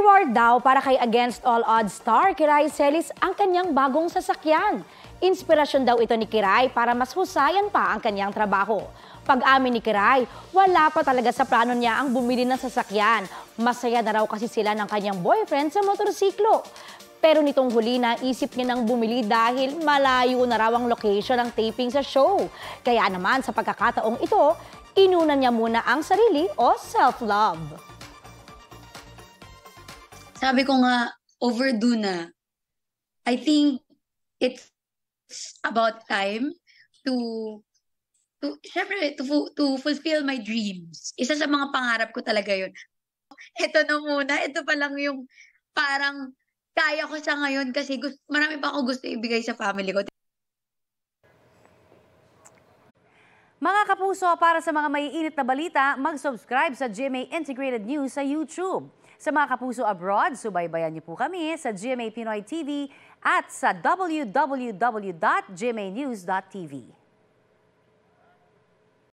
Reward daw para kay Against All Odds star Kiray Celis ang kanyang bagong sasakyan. Inspirasyon daw ito ni Kiray para mas husayan pa ang kanyang trabaho. Pag-amin ni Kiray, wala pa talaga sa plano niya ang bumili ng sasakyan. Masaya na raw kasi sila ng kanyang boyfriend sa motorsiklo. Pero nitong huli naisip niya nang bumili dahil malayo na raw ang location ng taping sa show. Kaya naman sa pagkakataong ito, inuna niya muna ang sarili o self-love. Sabi ko nga, overdue na. I think it's about time syempre, to fulfill my dreams. Isa sa mga pangarap ko talaga yun. Ito na muna, ito pa lang yung parang kaya ko siya ngayon kasi marami pa ako gusto ibigay sa family ko. Mga kapuso, para sa mga maiinit na balita, mag-subscribe sa GMA Integrated News sa YouTube. Sa mga kapuso abroad, subaybayan niyo po kami sa GMA Pinoy TV at sa www.gmanews.tv.